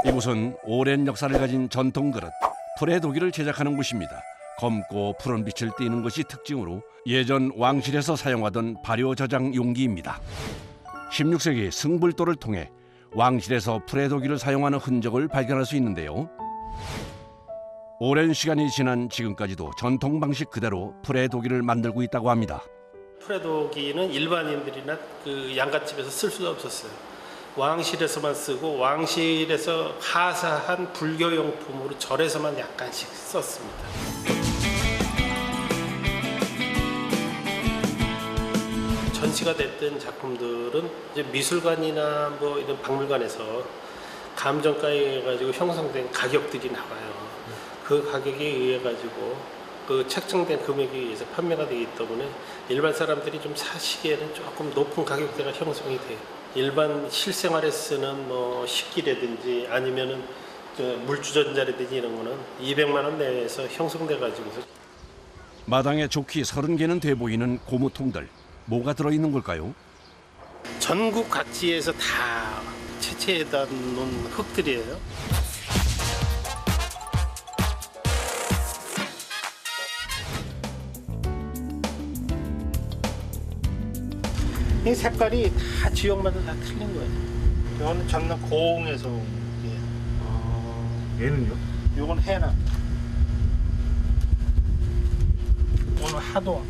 이곳은 오랜 역사를 가진 전통 그릇 프레도기를 제작하는 곳입니다. 검고 푸른 빛을 띠는 것이 특징으로 예전 왕실에서 사용하던 발효 저장 용기입니다. 16세기 승불도를 통해 왕실에서 프레도기를 사용하는 흔적을 발견할 수 있는데요. 오랜 시간이 지난 지금까지도 전통 방식 그대로 프레도기를 만들고 있다고 합니다. 프레도기는 일반인들이나 그 양갓집에서 쓸 수가 없었어요. 왕실에서만 쓰고 왕실에서 하사한 불교용품으로 절에서만 약간씩 썼습니다. 전시가 됐던 작품들은 이제 미술관이나 뭐 이런 박물관에서 감정가에 가지고 형성된 가격들이 나와요. 그 가격에 의해 가지고 그 책정된 금액에 의해서 판매가 되기 때문에 일반 사람들이 좀 사시기에는 조금 높은 가격대가 형성이 돼요. 일반 실생활에 쓰는 뭐 식기라든지 아니면은 물주전자라든지 이런 거는 200만 원 내에서 형성돼 가지고서. 마당에 좋기 30개는 돼 보이는 고무통들. 뭐가 들어있는 걸까요? 전국 각지에서 다 채취해다 놓은 흙들이에요. 이 색깔이 다 지역마다 다 틀린 거예요. 이거는 전남 고흥에서 온 게. 얘는요? 이건 해남. 오늘 하도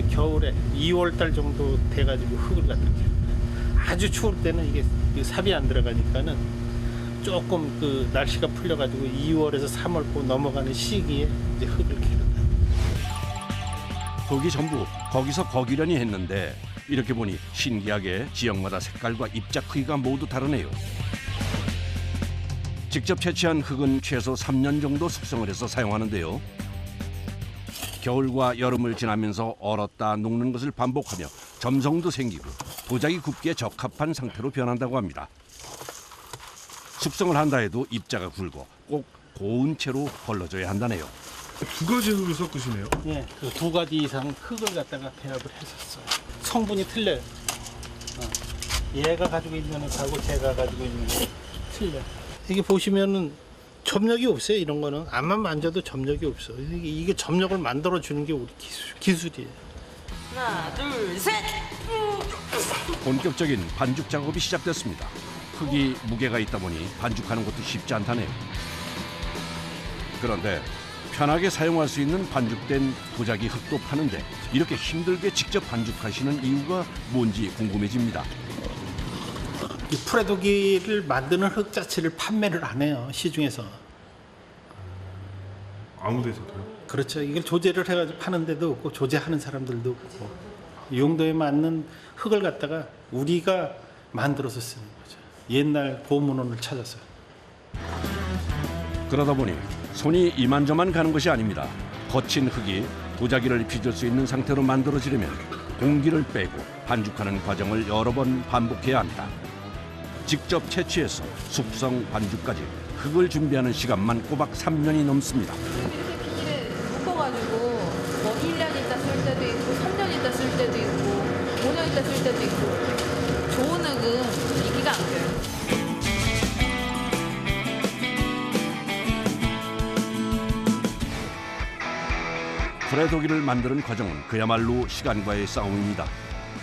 겨울에 2월달 정도 돼가지고 흙을 갖다 켜요. 아주 추울 때는 이게 삽이 안 들어가니까는 조금 그 날씨가 풀려가지고 2월에서 3월 넘어가는 시기에 이제 흙을 캐는 거예요. 거기 전부 거기서 거기려니 했는데 이렇게 보니 신기하게 지역마다 색깔과 입자 크기가 모두 다르네요. 직접 채취한 흙은 최소 3년 정도 숙성을 해서 사용하는데요. 겨울과 여름을 지나면서 얼었다 녹는 것을 반복하며 점성도 생기고 도자기 굽기에 적합한 상태로 변한다고 합니다. 숙성을 한다 해도 입자가 굵고 꼭 고운 채로 걸러져야 한다네요. 두 가지 흙을 섞으시네요. 예, 그 두 가지 이상 흙을 갖다가 배합을 했었어요. 성분이 틀려요. 얘가 가지고 있는 흙하고 제가 가지고 있는 흙 틀려. 이게 보시면은 점력이 없어요. 이런 거는 앞만 만져도 점력이 없어. 이게 점력을 만들어 주는 게 우리 기술이에요. 하나, 둘, 셋. 본격적인 반죽 작업이 시작됐습니다. 흙이 무게가 있다 보니 반죽하는 것도 쉽지 않다네요. 그런데 편하게 사용할 수 있는 반죽된 도자기 흙도 파는데 이렇게 힘들게 직접 반죽하시는 이유가 뭔지 궁금해집니다. 이 프레도기를 만드는 흙 자체를 판매를 안 해요. 시중에서. 아무 데서도요? 그렇죠. 이걸 조제를 해가지고 파는 데도 없고 조제하는 사람들도 없고 이 용도에 맞는 흙을 갖다가 우리가 만들어서 쓰는 거죠. 옛날 고문원을 찾아서. 그러다 보니 손이 이만저만 가는 것이 아닙니다. 거친 흙이 도자기를 빚을 수 있는 상태로 만들어지려면 공기를 빼고 반죽하는 과정을 여러 번 반복해야 합니다. 직접 채취해서 숙성 반죽까지 흙을 준비하는 시간만 꼬박 3년이 넘습니다. 이렇게 묶어가지고 뭐 1년 있다 쓸 때도 있고 3년 있다 쓸 때도 있고 5년 있다 쓸 때도 있고 좋은 흙은 이기가 안 돼요. 프레도기를 만드는 과정은 그야말로 시간과의 싸움입니다.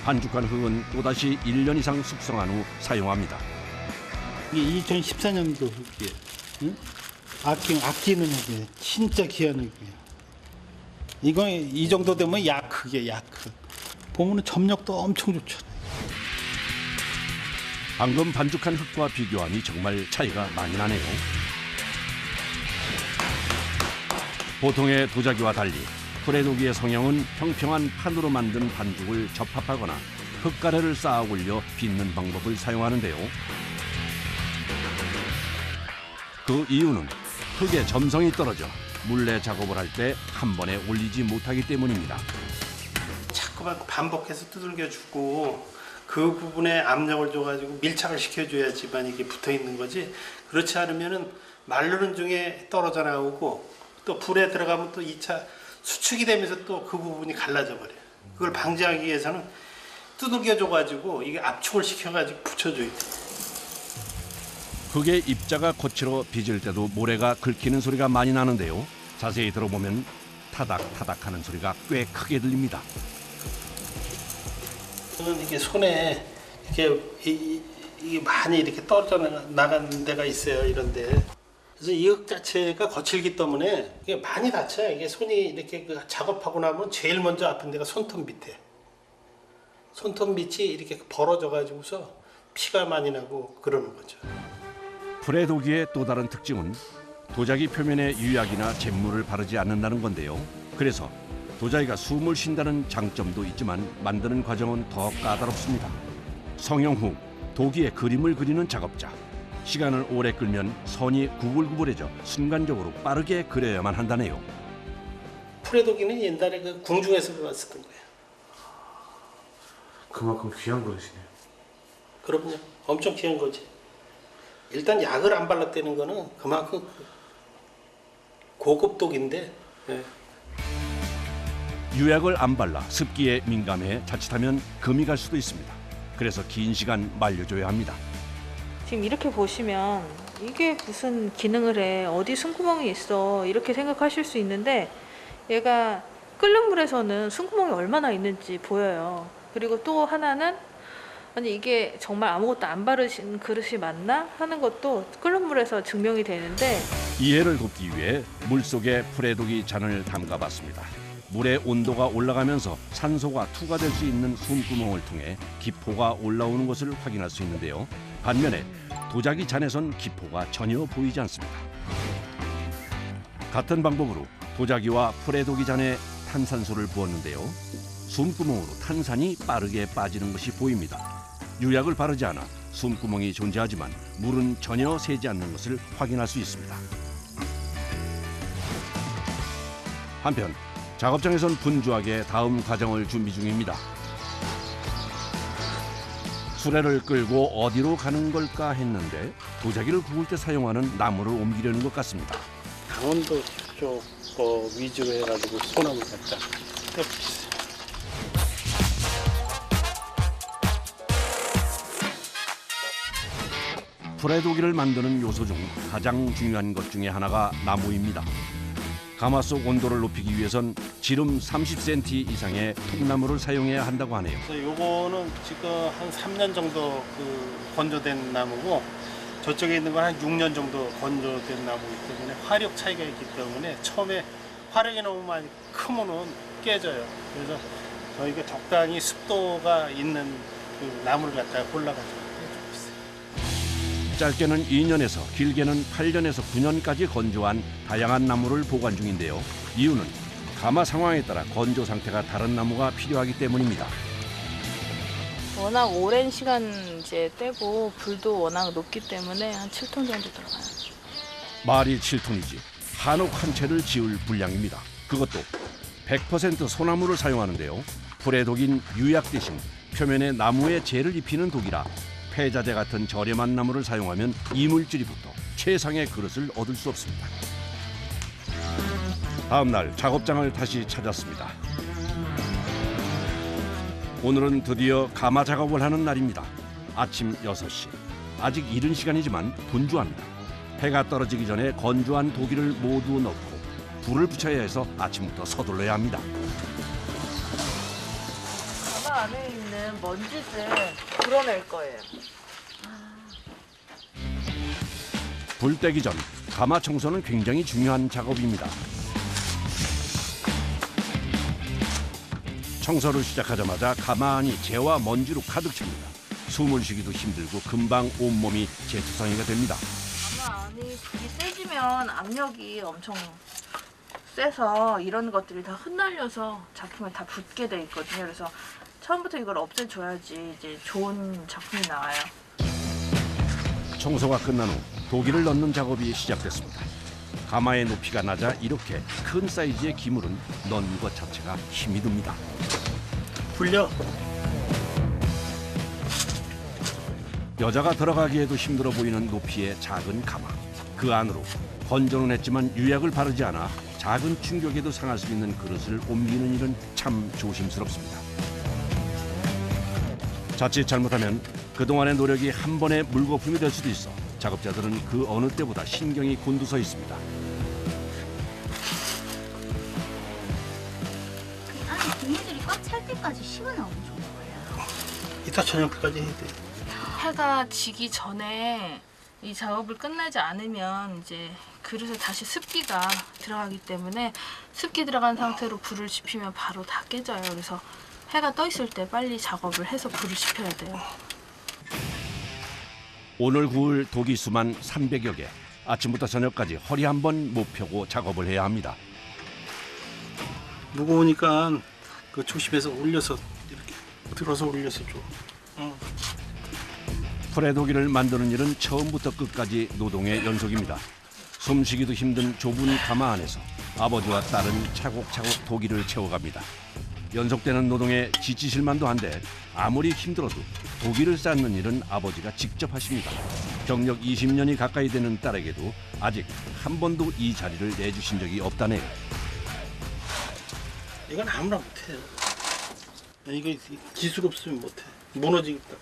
반죽한 흙은 또다시 1년 이상 숙성한 후 사용합니다. 이게 2014년도 흙이에요. 응? 아끼는 흙이에요. 진짜 귀한 흙이에요. 이거 이 정도 되면 약흙이에요. 약흙. 보면은 점력도 엄청 좋잖아요. 방금 반죽한 흙과 비교하니 정말 차이가 많이 나네요. 보통의 도자기와 달리 프레도기의 성형은 평평한 판으로 만든 반죽을 접합하거나 흙가래를 쌓아 올려 빚는 방법을 사용하는데요. 그 이유는 흙의 점성이 떨어져 물레 작업을 할 때 한 번에 올리지 못하기 때문입니다. 자꾸만 반복해서 두들겨주고 그 부분에 압력을 줘가지고 밀착을 시켜줘야지만 이게 붙어 있는 거지. 그렇지 않으면은 마르는 중에 떨어져 나오고 또 불에 들어가면 또 2차 수축이 되면서 또 그 부분이 갈라져 버려요. 그걸 방지하기 위해서는 두들겨 줘가지고 이게 압축을 시켜가지고 붙여줘야 돼. 흙의 입자가 거칠어 빚을 때도 모래가 긁히는 소리가 많이 나는데요. 자세히 들어보면 타닥타닥하는 소리가 꽤 크게 들립니다. 저는 이게 손에 이게 많이 이렇게 떨어져 나간 데가 있어요. 이런데. 그래서 이 흙 자체가 거칠기 때문에 이게 많이 다쳐요. 이게 손이 이렇게 작업하고 나면 제일 먼저 아픈 데가 손톱 밑에. 손톱 밑이 이렇게 벌어져 가지고서 피가 많이 나고 그러는 거죠. 프레도기의 또 다른 특징은 도자기 표면에 유약이나 잿물을 바르지 않는다는 건데요. 그래서 도자기가 숨을 쉰다는 장점도 있지만 만드는 과정은 더 까다롭습니다. 성형 후 도기에 그림을 그리는 작업자. 시간을 오래 끌면 선이 구불구불해져 순간적으로 빠르게 그려야만 한다네요. 프레도기는 옛날에 그 궁중에서 쓰던 거예요. 그만큼 귀한 거시네요. 그럼요. 엄청 귀한 거지. 일단 약을 안 발랐다는 거는 그만큼 고급 독인데. 예. 유약을 안 발라 습기에 민감해 자칫하면 금이 갈 수도 있습니다. 그래서 긴 시간 말려줘야 합니다. 지금 이렇게 보시면 이게 무슨 기능을 해, 어디 숨구멍이 있어, 이렇게 생각하실 수 있는데 얘가 끓는 물에서는 숨구멍이 얼마나 있는지 보여요. 그리고 또 하나는 아니 이게 정말 아무것도 안 바르신 그릇이 맞나 하는 것도 끓는 물에서 증명이 되는데, 이해를 돕기 위해 물속에 프레도기 잔을 담가봤습니다. 물의 온도가 올라가면서 산소가 투과될 수 있는 숨구멍을 통해 기포가 올라오는 것을 확인할 수 있는데요. 반면에 도자기 잔에선 기포가 전혀 보이지 않습니다. 같은 방법으로 도자기와 프레도기 잔에 탄산수를 부었는데요. 숨구멍으로 탄산이 빠르게 빠지는 것이 보입니다. 유약을 바르지 않아 숨구멍이 존재하지만 물은 전혀 새지 않는 것을 확인할 수 있습니다. 한편 작업장에선 분주하게 다음 과정을 준비 중입니다. 수레를 끌고 어디로 가는 걸까 했는데 도자기를 구울 때 사용하는 나무를 옮기려는 것 같습니다. 강원도 쪽 위주로 해가지고 소나무 갖다 떼어주세요. 프레도기를 만드는 요소 중 가장 중요한 것 중에 하나가 나무입니다. 가마 속 온도를 높이기 위해선 지름 30cm 이상의 통나무를 사용해야 한다고 하네요. 그래서 요거는 지금 한 3년 정도 건조된 나무고, 저쪽에 있는 건 한 6년 정도 건조된 나무이기 때문에 화력 차이가 있기 때문에 처음에 화력이 너무 많이 크면은 깨져요. 그래서 저희가 적당히 습도가 있는 그 나무를 갖다가 골라가지고 해주고 있어요. 짧게는 2년에서 길게는 8년에서 9년까지 건조한 다양한 나무를 보관 중인데요. 이유는 가마 상황에 따라 건조 상태가 다른 나무가 필요하기 때문입니다. 워낙 오랜 시간 이제 떼고 불도 워낙 높기 때문에 한 7톤 정도 들어가요. 말이 7톤이지 한옥 한 채를 지을 분량입니다. 그것도 100% 소나무를 사용하는데요. 프레독인 유약 대신 표면에 나무에 재를 입히는 독이라 폐자재 같은 저렴한 나무를 사용하면 이물질이 붙어 최상의 그릇을 얻을 수 없습니다. 다음 날 작업장을 다시 찾았습니다. 오늘은 드디어 가마 작업을 하는 날입니다. 아침 6시. 아직 이른 시간이지만 분주합니다. 해가 떨어지기 전에 건조한 도기를 모두 넣고 불을 붙여야 해서 아침부터 서둘러야 합니다. 가마 안에 있는 먼지를 불어낼 거예요. 불 떼기 전 가마 청소는 굉장히 중요한 작업입니다. 청소를 시작하자마자 가마 안이 재와 먼지로 가득 찹니다. 숨을 쉬기도 힘들고 금방 온몸이 재투성이가 됩니다. 가마 안이 불이 세지면 압력이 엄청 세서 이런 것들이 다 흩날려서 작품에 다 붙게 돼 있거든요. 그래서 처음부터 이걸 없애줘야지 이제 좋은 작품이 나와요. 청소가 끝난 후 도기를 넣는 작업이 시작됐습니다. 가마의 높이가 낮아 이렇게 큰 사이즈의 기물은 넣는 것 자체가 힘이 듭니다. 불려. 여자가 들어가기에도 힘들어 보이는 높이의 작은 가마. 그 안으로 건조는 했지만 유약을 바르지 않아 작은 충격에도 상할 수 있는 그릇을 옮기는 일은 참 조심스럽습니다. 자칫 잘못하면 그동안의 노력이 한 번에 물거품이 될 수도 있어 작업자들은 그 어느 때보다 신경이 곤두서 있습니다. 아니 종이들이 꽉 찰 때까지 식으면 어느 정도 걸려요? 이따 저녁까지 해야 돼. 해가 지기 전에 이 작업을 끝내지 않으면 이제 그릇에 다시 습기가 들어가기 때문에 습기 들어간 상태로 불을 지피면 바로 다 깨져요. 그래서 해가 떠 있을 때 빨리 작업을 해서 불을 지펴야 돼요. 오늘 구울 독이 수만 300여 개. 아침부터 저녁까지 허리 한 번 못 펴고 작업을 해야 합니다. 무거우니까 그 조심해서 올려서 이렇게 들어서 올려서 줘. 프레도기를 만드는 일은 처음부터 끝까지 노동의 연속입니다. 숨쉬기도 힘든 좁은 가마 안에서 아버지와 딸은 차곡차곡 도기를 채워갑니다. 연속되는 노동에 지치실 만도 한데 아무리 힘들어도 도기를 쌓는 일은 아버지가 직접 하십니다. 경력 20년이 가까이 되는 딸에게도 아직 한 번도 이 자리를 내주신 적이 없다네요. 이건 아무나 못해요. 이거 기술 없으면 못해. 무너지겠다.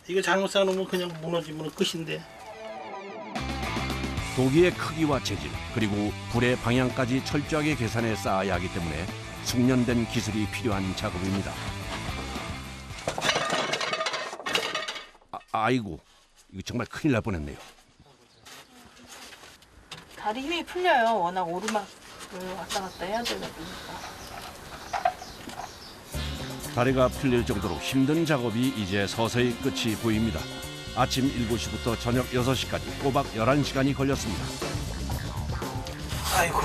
이거 잘못 쌓아놓으면 그냥 무너지면 끝인데. 도기의 크기와 재질 그리고 불의 방향까지 철저하게 계산해 쌓아야 하기 때문에 숙련된 기술이 필요한 작업입니다. 아이고, 이거 정말 큰일 날 뻔했네요. 다리 힘이 풀려요. 워낙 오르막을 왔다 갔다 해야 되다 보니까. 다리가 풀릴 정도로 힘든 작업이 이제 서서히 끝이 보입니다. 아침 7시부터 저녁 6시까지 꼬박 11시간이 걸렸습니다. 아이고,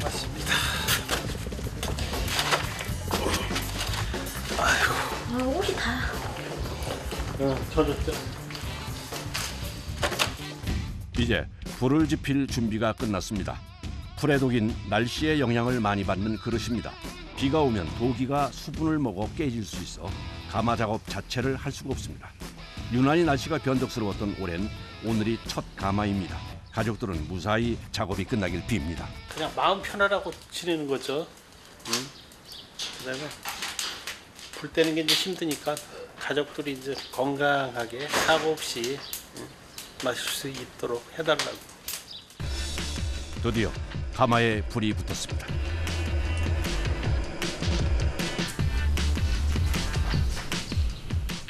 맞습니다. 아이고. 옷이 다. 젖었죠. 이제 불을 지필 준비가 끝났습니다. 불의 독인 날씨의 영향을 많이 받는 그릇입니다. 비가 오면 도기가 수분을 먹어 깨질 수 있어 가마 작업 자체를 할 수가 없습니다. 유난히 날씨가 변덕스러웠던 올해는 오늘이 첫 가마입니다. 가족들은 무사히 작업이 끝나길 빕니다. 그냥 마음 편하라고 지내는 거죠. 그다음에 불 때는 게 이제 힘드니까 가족들이 이제 건강하게 사고 없이 마실 수 있도록 해달라고. 드디어 가마에 불이 붙었습니다.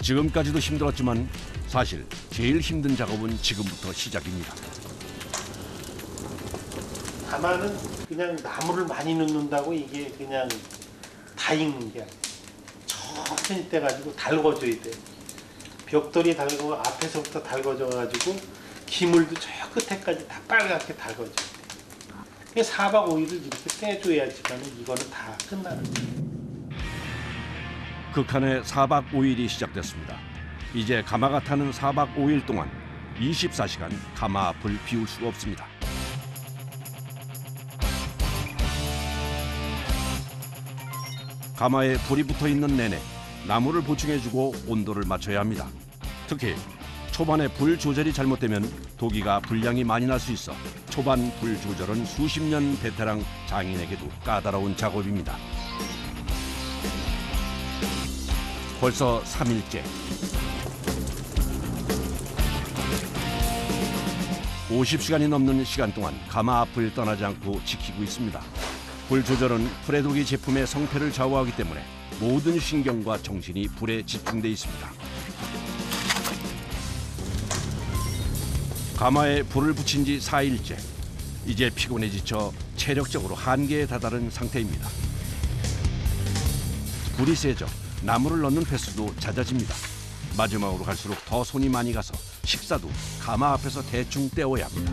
지금까지도 힘들었지만 사실 제일 힘든 작업은 지금부터 시작입니다. 가마는 그냥 나무를 많이 넣는다고 이게 그냥 다 익는 게 아니에요. 천천히 떼가지고 달궈줘야 돼. 벽돌이 달고 앞에서부터 달궈져가지고 기물도 저 끝에까지 다 빨갛게 달궈져야 돼. 4박 5일을 이렇게 떼줘야지만 이거는 다 끝나는 거예요. 극한의 4박 5일이 시작됐습니다. 이제 가마가 타는 4박 5일 동안 24시간 가마 앞을 비울 수가 없습니다. 가마에 불이 붙어 있는 내내 나무를 보충해주고 온도를 맞춰야 합니다. 특히 초반에 불 조절이 잘못되면 도기가 불량이 많이 날 수 있어 초반 불 조절은 수십 년 베테랑 장인에게도 까다로운 작업입니다. 벌써 3일째. 50시간이 넘는 시간 동안 가마 앞을 떠나지 않고 지키고 있습니다. 불 조절은 프레도기 제품의 성패를 좌우하기 때문에 모든 신경과 정신이 불에 집중돼 있습니다. 가마에 불을 붙인 지 4일째. 이제 피곤해 지쳐 체력적으로 한계에 다다른 상태입니다. 불이 세져 나무를 넣는 횟수도 잦아집니다. 마지막으로 갈수록 더 손이 많이 가서 식사도 가마 앞에서 대충 때워야 합니다.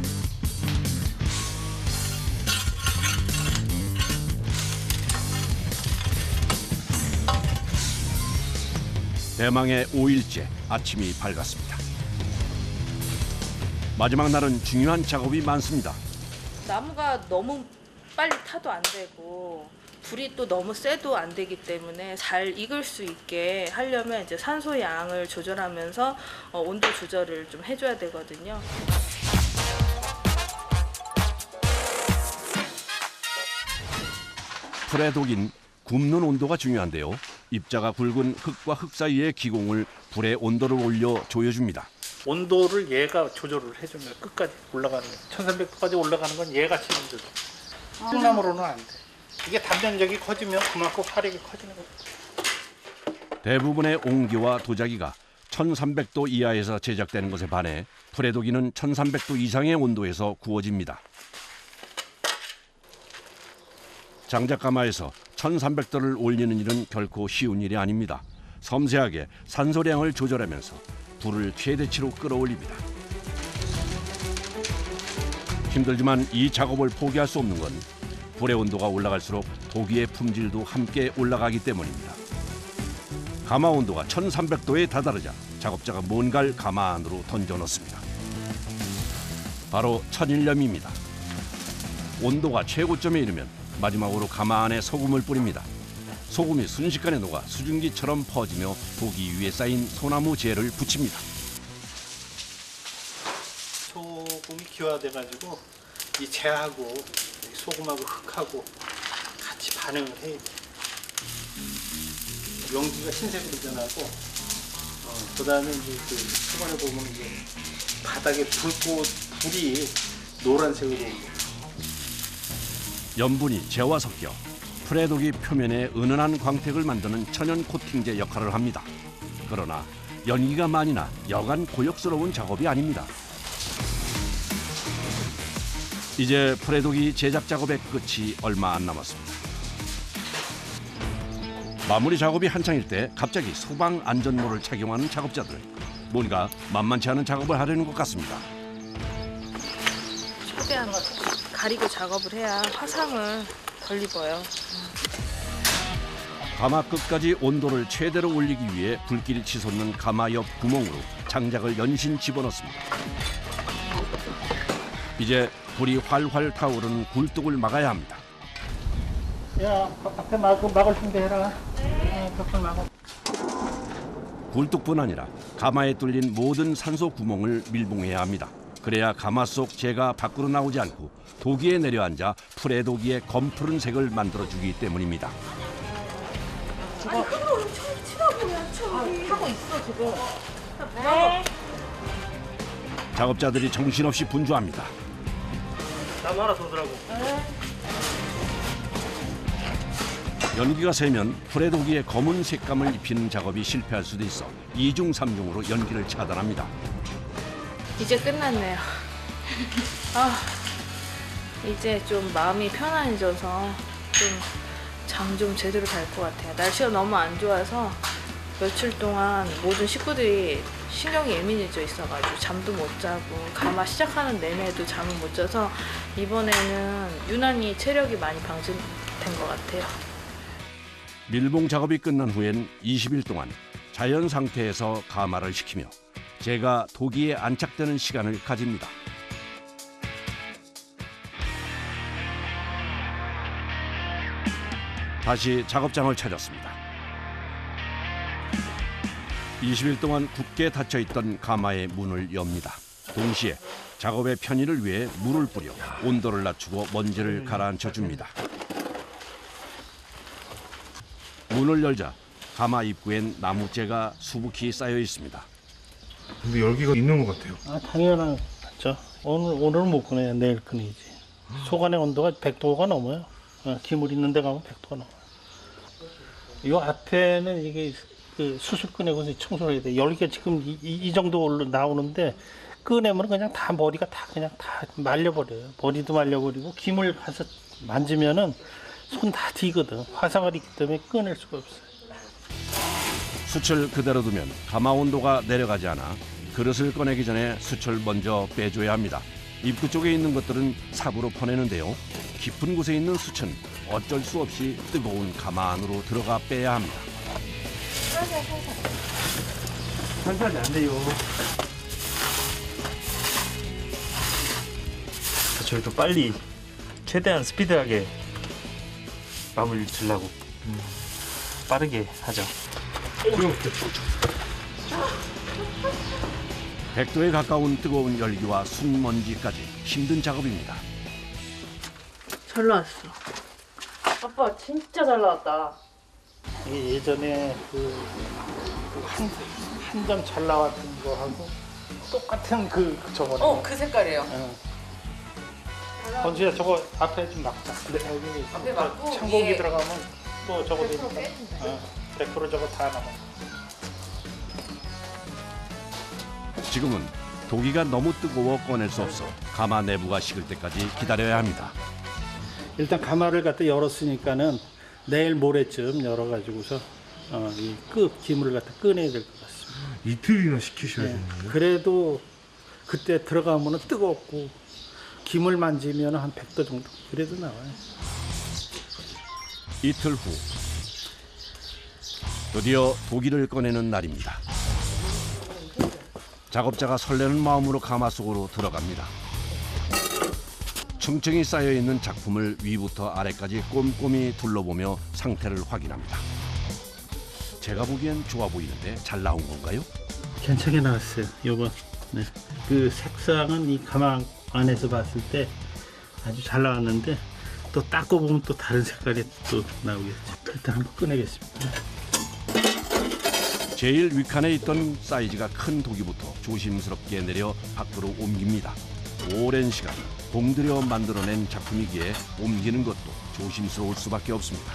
대망의 5일째 아침이 밝았습니다. 마지막 날은 중요한 작업이 많습니다. 나무가 너무 빨리 타도 안 되고 불이 또 너무 세도 안 되기 때문에 잘 익을 수 있게 하려면 이제 산소 양을 조절하면서 온도 조절을 좀 해줘야 되거든요. 불의 독인 굽는 온도가 중요한데요. 입자가 굵은 흙과 흙 사이의 기공을 불의 온도를 올려 조여줍니다. 온도를 얘가 조절을 해주는 거야. 끝까지 올라가는 거야. 1300도까지 올라가는 건 얘가 책임져줘. 콩나물로는 안 돼. 이게 단면적이 커지면 그만큼 화력이 커지는 거야. 대부분의 옹기와 도자기가 1300도 이하에서 제작되는 것에 반해 프레도기는 1300도 이상의 온도에서 구워집니다. 장작가마에서 1300도를 올리는 일은 결코 쉬운 일이 아닙니다. 섬세하게 산소량을 조절하면서 불을 최대치로 끌어올립니다. 힘들지만 이 작업을 포기할 수 없는 건 불의 온도가 올라갈수록 도기의 품질도 함께 올라가기 때문입니다. 가마 온도가 1300도에 다다르자 작업자가 뭔가를 가마 안으로 던져넣습니다. 바로 천일염입니다. 온도가 최고점에 이르면 마지막으로 가마 안에 소금을 뿌립니다. 소금이 순식간에 녹아 수증기처럼 퍼지며 도기 위에 쌓인 소나무 재를 붙입니다. 소금이 기화돼가지고 이 재하고 소금하고 흙하고 같이 반응을 해야 돼. 연기가 흰색으로 변하고, 그다음에 이제 그 초반에 보면 이제 바닥에 불이 노란색으로 옵니다. 염분이 재와 섞여 프레도기 표면에 은은한 광택을 만드는 천연 코팅제 역할을 합니다. 그러나 연기가 많이 나 여간 고역스러운 작업이 아닙니다. 이제 프레도기 제작 작업의 끝이 얼마 안 남았습니다. 마무리 작업이 한창일 때 갑자기 소방 안전모를 착용하는 작업자들. 뭔가 만만치 않은 작업을 하려는 것 같습니다. 최대한 가리고 작업을 해야 화상을 덜 입어요. 가마 끝까지 온도를 최대로 올리기 위해 불길이 치솟는 가마 옆 구멍으로 장작을 연신 집어넣습니다. 이제 불이 활활 타오르는 굴뚝을 막아야 합니다. 야, 앞에 막을 준비해라. 네. 벽을 막아. 굴뚝뿐 아니라 가마에 뚫린 모든 산소 구멍을 밀봉해야 합니다. 그래야 가마 속 재가 밖으로 나오지 않고 도기에 내려앉아 프레도기의 검푸른 색을 만들어주기 때문입니다. 아니 흙으로 얼른 치라고요. 하고 있어 지금. 작업자들이 정신없이 분주합니다. 나무 하나 더 더라고. 연기가 새면 프레도기에 검은 색감을 입히는 작업이 실패할 수도 있어 2중 3중으로 연기를 차단합니다. 이제 끝났네요. 이제 좀 마음이 편안해져서 좀 잠 좀 제대로 잘 것 같아요. 날씨가 너무 안 좋아서 며칠 동안 모든 식구들이 신경이 예민해져 있어가지고 잠도 못 자고 가마 시작하는 내내도 잠을 못 자서 이번에는 유난히 체력이 많이 방전된 것 같아요. 밀봉 작업이 끝난 후엔 20일 동안 자연 상태에서 가마를 식히며 재가 도기에 안착되는 시간을 가집니다. 다시 작업장을 찾았습니다. 20일 동안 굳게 닫혀있던 가마의 문을 엽니다. 동시에 작업의 편의를 위해 물을 뿌려 온도를 낮추고 먼지를 가라앉혀 줍니다. 문을 열자 가마 입구엔 나무재가 수북히 쌓여 있습니다. 근데 열기가 있는 것 같아요. 당연하죠. 오늘은 못 꺼내요. 내일 꺼내지. 소관의 온도가 100도가 넘어요. 기물 있는 데 가면 100도가 넘어요. 이 앞에는 이게 그 수술 꺼내고 청소를 해야 돼. 열기가 지금 이 정도 나오는데 꺼내면 그냥 다 머리가 다 그냥 다 말려버려요. 머리도 말려버리고 기물 가서 만지면은 손 다 뒤거든. 화상을 입기 때문에 꺼낼 수가 없어요. 숯을 그대로 두면 가마 온도가 내려가지 않아 그릇을 꺼내기 전에 숯을 먼저 빼줘야 합니다. 입구 쪽에 있는 것들은 삽으로 퍼내는데요. 깊은 곳에 있는 숯은 어쩔 수 없이 뜨거운 가마 안으로 들어가 빼야 합니다. 살살이 안 돼요. 저희도 빨리 최대한 스피드하게 마무리를 지려고 빠르게 하죠. 100도에 가까운 뜨거운 열기와 순먼지까지 힘든 작업입니다. 잘 나왔어. 아빠 진짜 잘 나왔다. 이게 예전에 한 점 잘 나왔던 거하고 똑같은 저거네. 그 색깔이에요. 건수야 저거 앞에 좀 막자. 여기 앞에 막고 창고기 위에 들어가면 또 저거 100% 되니까. 빼준다. 100% 저거 다 나가. 지금은 도기가 너무 뜨거워 꺼낼 수 없어 가마 내부가 식을 때까지 기다려야 합니다. 일단 가마를 갖다 열었으니까는 내일 모레쯤 열어가지고서 이 기물을 갖다 꺼내야 될 것 같습니다. 이틀이나 식히셔야 되는데. 그래도 그때 들어가면은 뜨겁고 기물 만지면 한 100도 정도 그래도 나와요. 이틀 후 드디어 도기를 꺼내는 날입니다. 작업자가 설레는 마음으로 가마 속으로 들어갑니다. 층층이 쌓여있는 작품을 위부터 아래까지 꼼꼼히 둘러보며 상태를 확인합니다. 제가 보기엔 좋아 보이는데 잘 나온 건가요? 괜찮게 나왔어요. 요번 그 색상은 이 가마 안에서 봤을 때 아주 잘 나왔는데 또 닦고 보면 또 다른 색깔이 또 나오겠죠. 일단 한번 꺼내겠습니다. 제일 윗칸에 있던 사이즈가 큰 도기부터 조심스럽게 내려 밖으로 옮깁니다. 오랜 시간 공들여 만들어낸 작품이기에 옮기는 것도 조심스러울 수밖에 없습니다.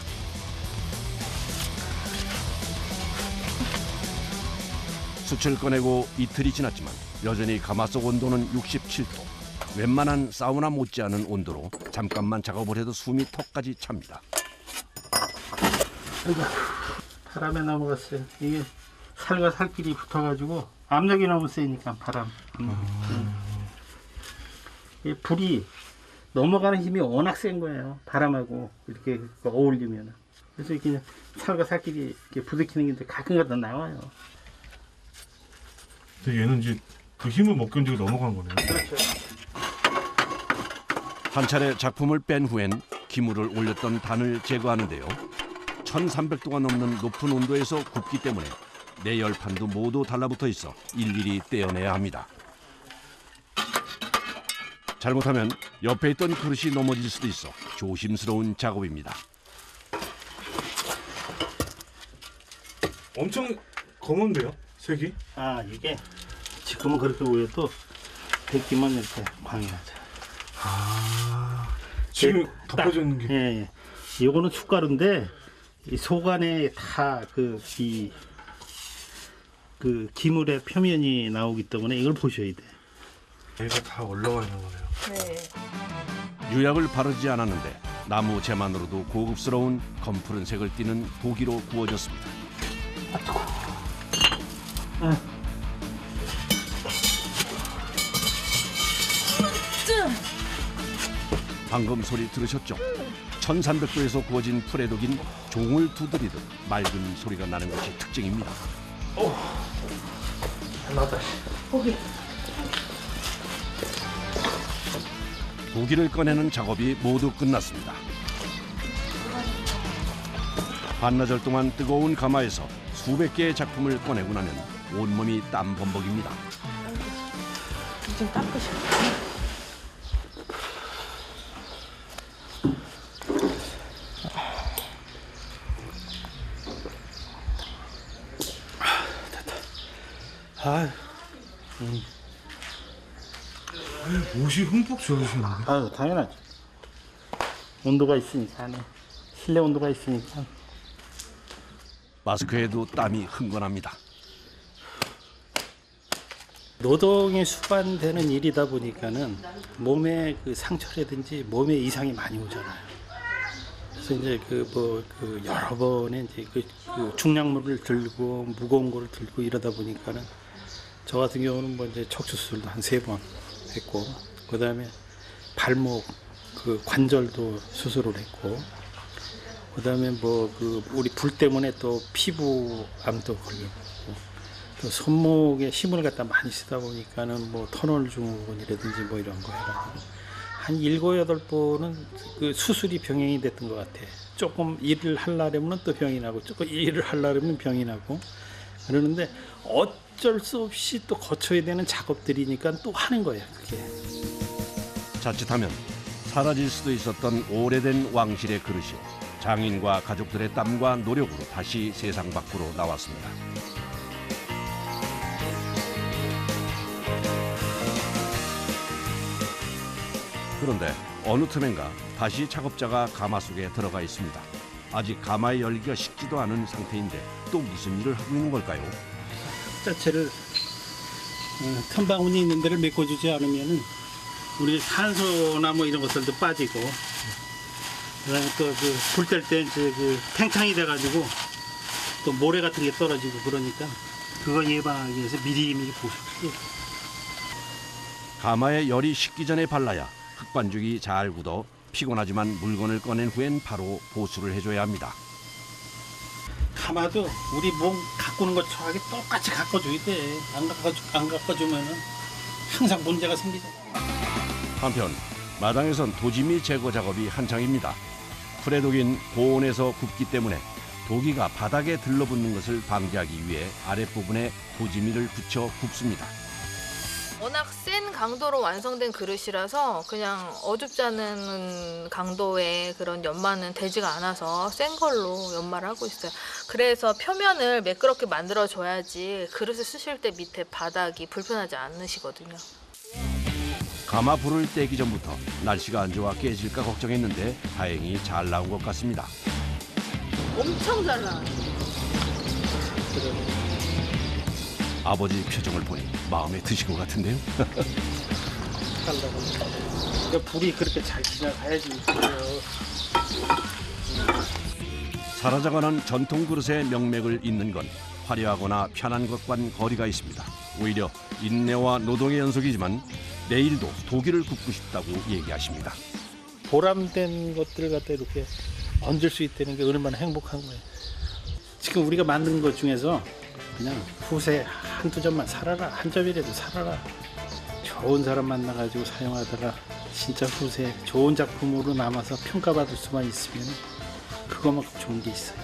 숯을 꺼내고 이틀이 지났지만 여전히 가마 속 온도는 67도. 웬만한 사우나 못지않은 온도로 잠깐만 작업을 해도 숨이 턱까지 찹니다. 바람에 넘어갔어요. 이게 살과 살끼리 붙어가지고 압력이 너무 세니까 바람. 이 불이 넘어가는 힘이 워낙 센 거예요. 바람하고 이렇게 어울리면. 그래서 이렇게 살과 살끼리 이렇게 부딪히는 게 가끔가다 나와요. 근데 얘는 이제 그 힘을 못 견디고 넘어간 거네요. 그렇죠. 한 차례 작품을 뺀 후엔 기물을 올렸던 단을 제거하는데요. 1300도가 넘는 높은 온도에서 굽기 때문에 내열판도 모두 달라붙어 있어 일일이 떼어내야 합니다. 잘못하면 옆에 있던 그릇이 넘어질 수도 있어 조심스러운 작업입니다. 엄청 검은데요? 색이? 아 이게 지금은 그렇게 보여도 데끼면 이렇게 광해하죠. 지금 덮여져 있는 게. 예. 이거는 숟가루인데 이 속 안에 다 그 기물의 표면이 나오기 때문에 이걸 보셔야 돼. 얘가 다 올라가 있는 거네요. 네. 유약을 바르지 않았는데 나무 재만으로도 고급스러운 검푸른 색을 띠는 도기로 구워졌습니다. 방금 소리 들으셨죠? 1300도에서 구워진 풀에독인 종을 두드리듯 맑은 소리가 나는 것이 특징입니다. 나다. 도기를 꺼내는 작업이 모두 끝났습니다. 반나절 동안 뜨거운 가마에서 수백 개의 작품을 꺼내고 나면 온몸이 땀 범벅입니다. 좀 닦으셔. 옷이 흠뻑 젖으셨는데. 아유 당연하지. 온도가 있으니까 안에 실내 온도가 있으니까. 마스크에도 땀이 흥건합니다. 노동에 수반되는 일이다 보니까는 몸에 그 상처라든지 몸에 이상이 많이 오잖아요. 그래서 이제 여러 번에 이제 그 중량물을 들고 무거운 거를 들고 이러다 보니까는 저 같은 경우는 뭐 이제 척추 수술도 한 3번 했고, 그 다음에 발목 그 관절도 수술을 했고, 그 다음에 우리 불 때문에 또 피부암도 걸렸고, 또 손목에 힘을 갖다 많이 쓰다 보니까는 뭐 터널 증후군이라든지 뭐 이런 거 해가지고 한 7, 8번은 그 수술이 병행이 됐던 것 같아. 조금 일을 하려면 또 병이 나고, 조금 일을 하려면 병이 나고 그러는데 어쩔 수 없이 또 거쳐야 되는 작업들이니까 또 하는 거예요, 그게. 자칫하면 사라질 수도 있었던 오래된 왕실의 그릇이 장인과 가족들의 땀과 노력으로 다시 세상 밖으로 나왔습니다. 그런데 어느 틈엔가 다시 작업자가 가마 속에 들어가 있습니다. 아직 가마의 열기가 식지도 않은 상태인데 또 무슨 일을 하고 있는 걸까요? 자체를 틈 바구니 있는 데를 메꿔주지 않으면은 우리 산소나 뭐 이런 것들도 빠지고, 그다음에 또 그 불 뗄 때 이제 그 팽창이 돼가지고 또 모래 같은 게 떨어지고 그러니까 그거 예방하기 위해서 미리미리 보수해요. 가마에 열이 식기 전에 발라야 흙반죽이 잘 굳어 피곤하지만 물건을 꺼낸 후엔 바로 보수를 해줘야 합니다. 가마도 우리 몸 가꾸는 것처럼 똑같이 가꿔줘야 돼. 안 가꿔주면은 항상 문제가 생기잖아. 한편 마당에선 도지미 제거 작업이 한창입니다. 풀에 독인 고온에서 굽기 때문에 도기가 바닥에 들러붙는 것을 방지하기 위해 아랫부분에 도지미를 붙여 굽습니다. 워낙 센 강도로 완성된 그릇이라서 그냥 어줍지 않은 강도의 그런 연마는 되지가 않아서 센 걸로 연마를 하고 있어요. 그래서 표면을 매끄럽게 만들어줘야지 그릇을 쓰실 때 밑에 바닥이 불편하지 않으시거든요. 가마 불을 떼기 전부터 날씨가 안 좋아 깨질까 걱정했는데 다행히 잘 나온 것 같습니다. 엄청 잘 나와요. 아버지 표정을 보니 마음에 드신 것 같은데요. 그러니까 불이 그렇게 잘 지나가야지. 사라져가는 전통 그릇의 명맥을 잇는 건 화려하거나 편한 것과는 거리가 있습니다. 오히려 인내와 노동의 연속이지만 내일도 도기를 굽고 싶다고 얘기하십니다. 보람된 것들을 갖다 이렇게 얹을 수 있다는 게 얼마나 행복한 거예요. 지금 우리가 만든 것 중에서 그냥 후세 한두 점만 살아라, 한 점이라도 살아라. 좋은 사람 만나가지고 사용하다가 진짜 후세 좋은 작품으로 남아서 평가받을 수만 있으면 그거만큼 좋은 게 있어요.